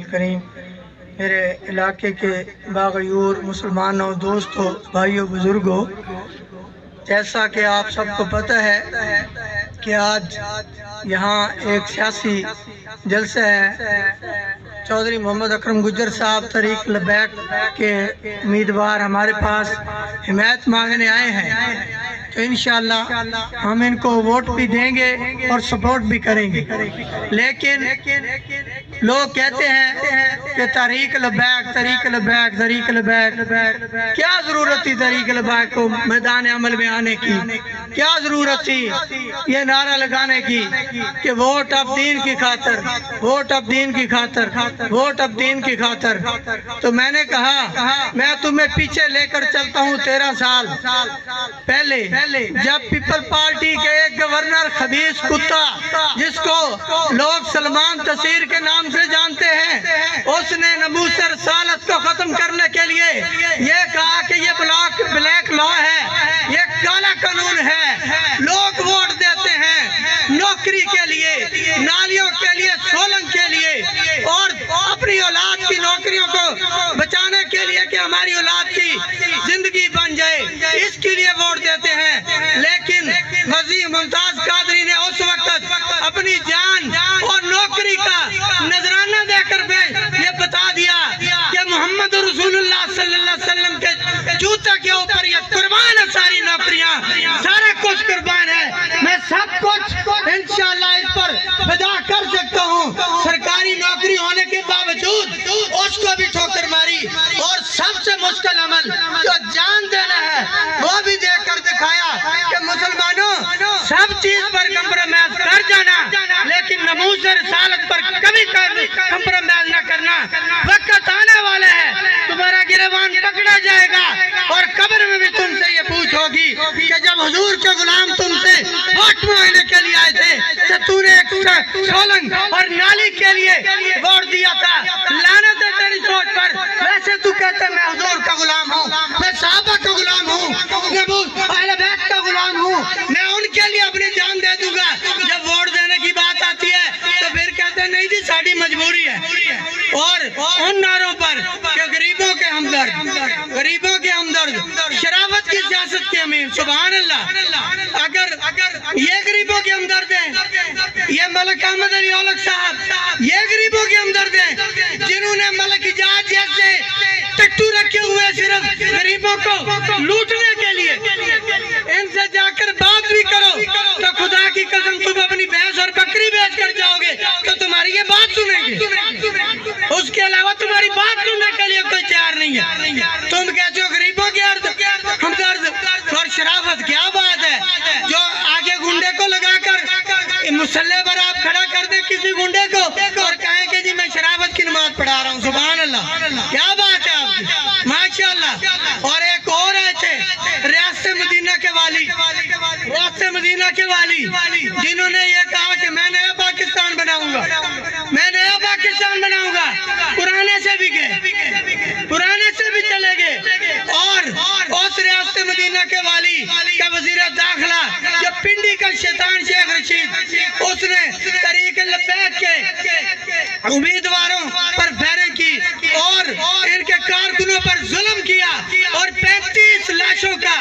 الکریم، میرے علاقے کے باغیور مسلمانوں، دوستوں، بھائیوں، بزرگوں، جیسا کہ آپ سب کو پتہ ہے کہ آج یہاں ایک سیاسی جلسہ ہے۔ چودھری محمد اکرم گجر صاحب طریق لبیک کے امیدوار ہمارے پاس حمایت مانگنے آئے ہیں، تو انشاءاللہ ہم ان کو ووٹ بھی دیں گے اور سپورٹ بھی کریں گے۔ لیکن لوگ کہتے ہیں کہ طریق لبیک، طریق لبیک، طریق لبیک، کیا ضرورت تھی طریق لبیک کو میدان عمل میں آنے کی؟ کیا ضرورت تھی یہ نعرہ لگانے کی کہ ووٹ اب دین کی خاطر، ووٹ اب دین کی خاطر، ووٹ اب دین کی خاطر؟ تو میں نے کہا میں تمہیں پیچھے لے کر چلتا ہوں 13 سال پہلے، جب پیپل پارٹی کے ایک گورنر خبیث کتا، جس کو لوگ سلمان تصیر کے نام سے جانتے ہیں، اس نے ناموس رسالت کو ختم کرنے کے لیے یہ کہا کہ یہ بلیک لا ہے، یہ کالا قانون ہے۔ لوگ ووٹ دیتے ہیں نوکری کے لیے، نالیوں کے لیے، سولنگ کے لیے، اور اپنی اولاد کی نوکریوں کو بچانے کے لیے کہ ہماری اولاد کی زندگی بن جائے، اس کے لیے ووٹ دیتے ہیں۔ لیکن غازی ممتاز قادری نے اس وقت اپنی جان اور نوکری کا نذرانہ دے کر یہ بتا دیا کہ محمد رسول اللہ صلی اللہ علیہ وسلم کے جوتے کے اوپر یہ قربان ہے، ساری نوکریاں، سارا کچھ قربان ہے۔ میں سب کچھ انشاءاللہ اس پر فدا کر سکتا ہوں۔ سرکاری نوکری ہونے کے باوجود اس کو بھی ٹھوکر ماری، اور سب سے مشکل عمل جو جان دینا ہے وہ بھی دے کر دکھایا کہ مسلمانوں سب چیز پر کمپرومائز کر جانا، لیکن ناموس رسالت پر کبھی کمپرومائز نہ کرنا۔ وقت آنے والا ہے تمہارا گریبان پکڑا جائے گا، اور قبر میں بھی تم سے یہ پوچھ ہوگی کہ جب حضور کے غلام تم سے ووٹ مانگنے کے لیے آئے تھے تو تو نے ایک سولنگ اور نالی کے لیے ووٹ دیا تھا۔ لعنت ہے تیری سوچ پر۔ ویسے تو کہتے میں حضور کا غلام ہوں، میں صحابہ کا غلام ہوں، میں اہل بیت کا غلام ہوں، میں ان کے لیے اپنی جان دے دوں گا۔ جب ووٹ دینے کی بات آتی ہے تو پھر کہتے ہیں نہیں جی ساری مجبوری ہے۔ اور ان نعروں پر کہ غریبوں کے ہمدرد، غریبوں کے ہمدرد، شرافت کی سیاست کے امیر، سبحان اللہ، اگر یہ غریبوں کے ہمدرد ہیں، یہ ملک احمد علی اولک صاحب یہ غریبوں کے ہمدرد ہیں، جنہوں نے ملک اجاز جیسے ٹٹو رکھے ہوئے صرف غریبوں کو لوٹنے کے لیے، ان سے جا کر بات بھی کرو تو خدا کی قسم تم اپنی بھینس اور بکری بیچ کر جاؤ گے تو تمہاری یہ بات سنیں گے، اس کے علاوہ تمہاری بات سننے کے لیے کوئی تیار نہیں ہے۔ تم کہتے ہو غریبوں کے ہمدرد اور شرافت، کیا بات ہے؟ جو آگے گنڈے کو لگا کر مسلح پر آپ کھڑا کر دیں کسی گنڈے کو اور کہیں کہ جی میں شرافت کی نماز پڑھا رہا ہوں، سبحان اللہ، کیا بات ہے آپ کی، ماشاءاللہ۔ اور ایک اور آئے تھے ریاست مدینہ کے والی، ریاست مدینہ کے والی، جنہوں نے یہ کہا کہ میں نیا پاکستان بناؤں گا، میں نیا پاکستان بناؤں گا، پرانے سے بھی گئے، پرانے سے بھی چلے گئے۔ اور اس ریاست مدینہ کے والی کا وزیر داخلہ جو پنڈی کا شیطان شیخ رشید، اس نے طریق لبیک کے امیدواروں پر فائرنگ کی اور ان کے کارکنوں پر ظلم کیا، اور 35 لاشوں کا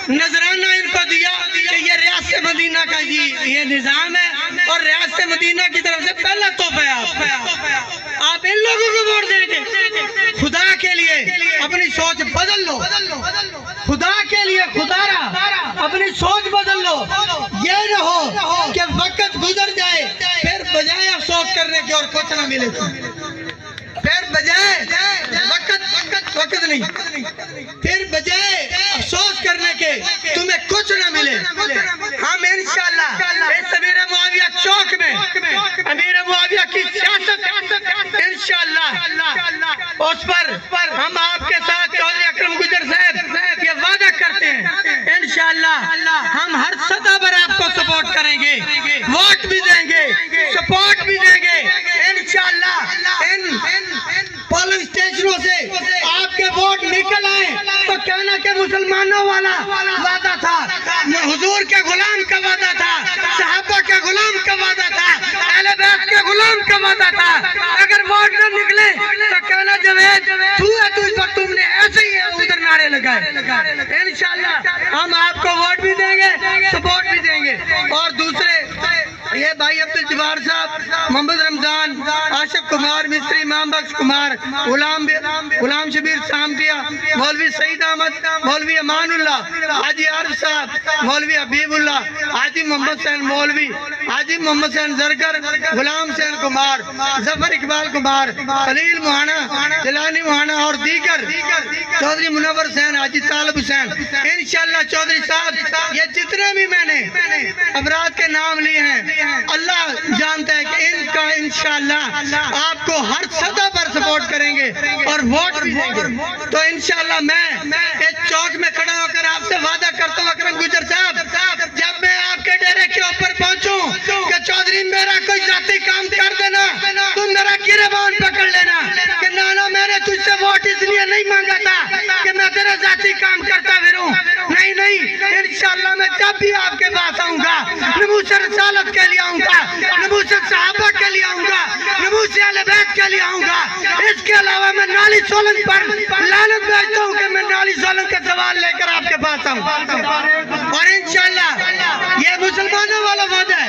نذرانہ ان کو دیا کہ یہ ریاست مدینہ کا یہ نظام ہے، اور ریاست مدینہ کی طرف سے پہلا تحفہ ہے آپ ان لوگوں کو ووٹ دیں گے۔ خدا کے لیے اپنی سوچ بدل لو، خدا کے لیے، خدا را اپنی سوچ بدل لو۔ یہ نہ ہو کہ وقت گزر جائے پھر بجائے افسوس کرنے کے اور کچھ نہ ملے، پھر بجائے وقت نہیں، پھر بجائے افسوس کرنے کے تمہیں کچھ نہ ملے۔ ہم انشاءاللہ اس امیر معاویہ چوک میں امیر معاویہ کی سیاست انشاءاللہ اس پر ہم آپ کے ساتھ چودھری اکرم گجر صاحب یہ وعدہ کرتے ہیں، انشاءاللہ ہم ہر سطح پر آپ کو سپورٹ کریں گے، ووٹ بھی دیں گے، سپورٹ بھی دیں گے انشاءاللہ۔ پولنگ اسٹیشنوں سے آپ کے ووٹ نکل آئیں تو کہنا کہ مسلمانوں والا وعدہ تھا، حضور کے غلام کا وعدہ تھا، صحابہ کے غلام کا وعدہ تھا، اہل بیت کے غلام کا وعدہ تھا۔ اگر ووٹ نہ نکلے جاوید تو ہے تو اس وقت تم نے ایسے ہی ادھر نعرے لگائے. انشاءاللہ ہم آپ کو ووٹ بھی دیں گے, سپورٹ بھی دیں گے. اور دوسرے یہ بھائی عبدالجبار صاحب, محمد رمضان, عاشق کمار مستری, امام بخش کمار, غلام شبیر سامٹیا, مولوی سعید احمد, مولوی امان اللہ, حاجی عارف صاحب, مولوی حبیب اللہ, حاجی محمد حسین مولوی, حاجی محمد حسین زرگر, غلام حسین کمار, ظفر اقبال کمار, خلیل موہانا, جلانی موہانا اور دیگر, چودھری منور حسین, حاجی طالب حسین. انشاءاللہ چودھری صاحب یہ جتنے بھی میں نے افراد کے نام لیے ہیں اللہ جانتا ہے کہ ان کا انشاءاللہ آپ کو ہر سطح پر سپورٹ کریں گے اور ووٹ بھی دیں گے. تو انشاءاللہ میں اس چوک میں کھڑا ہو کر آپ سے وعدہ کرتا ہوں اکرم گجر صاحب, جب میں آپ کے ڈیرے کے اوپر پہنچوں کہ چودھری میرا کوئی ذاتی کام کر دینا, تم میرا گریبان پکڑ لینا کہ نانا میں نے تجھ سے ووٹ اس لیے نہیں مانگا تھا کہ میں تیرا ذاتی کام کرتا پھروں. نہیں, انشاءاللہ میں جب بھی آپ کے پاس آؤں گا نموذ رسالت کے لیے آؤں گا, نموذ صحابہ کے لیے آؤں گا, نموذ اہل بیت کے لیے آؤں گا. اس کے علاوہ میں نالی سولن پر لعنت بھیجتا ہوں کہ میں نالی سولن کا سوال لے کر آپ کے پاس آؤں. اور انشاءاللہ یہ مسلمانوں والا وعدہ ہے,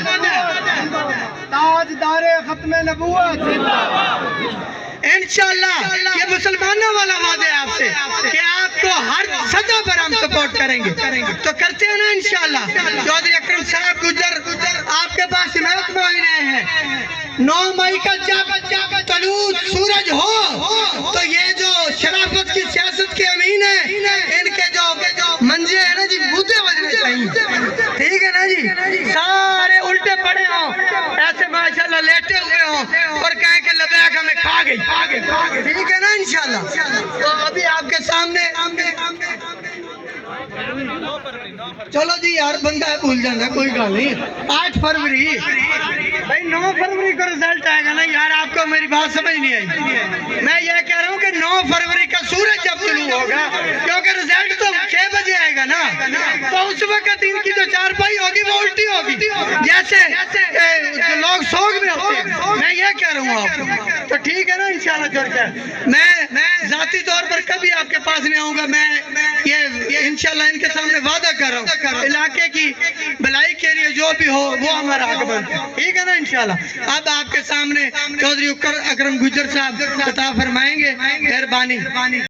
تاجدار ختم نبوت. انشاءاللہ یہ مسلمانوں والا وعدہ ہے آپ سے کہ آپ کو ہر سطح پر ہم سپورٹ کریں گے. تو کرتے ہیں نا انشاءاللہ. چودھری اکرم صاحب گجر آپ کے پاس حمایت مہینے ہیں. 9 مئی کا جب طلوع سورج ہو تو یہ جو شرافت کی سیاست کے امین ہیں ان کے جو منجے ہیں نا جی بوتے بجنے چاہیے. ٹھیک ہے نا جی, سارے الٹے پڑے ہوں, ایسے ماشاءاللہ لیٹے ہوئے ہوں اور کہیں کہ لبیک ہمیں کھا گئی. ٹھیک ہے نا انشاءاللہ. تو ابھی آپ کے سامنے چلو جی یار بندہ بھول جانا کوئی گل نہیں. 8 فروری بھائی 9 فروری کو رزلٹ آئے گا نا یار, آپ کو میری بات سمجھ نہیں آئی. میں یہ کہہ رہا ہوں کہ 9 فروری کا سورج جب طلوع ہوگا, کیونکہ رزلٹ تو 6 بجے آئے گا نا, تو اس وقت ان کی جو چارپائی ہوگی وہ الٹی ہوگی جیسے لوگ سوگ میں ہوتے ہیں. میں یہ کہہ رہا ہوں آپ کو. تو ٹھیک ہے نا انشاءاللہ. میں ذاتی طور پر کبھی آپ کے پاس نہیں آؤں گا. میں یہ انشاءاللہ ان کے سامنے وعدہ کر رہا ہوں علاقے کی بھلائی کے لیے جو بھی ہو وہ ہمارا حق بنتا ہے. ٹھیک ہے نا انشاءاللہ. اب آپ کے سامنے چودھری اکرم گجر صاحب خطاب فرمائیں گے. مہربانی.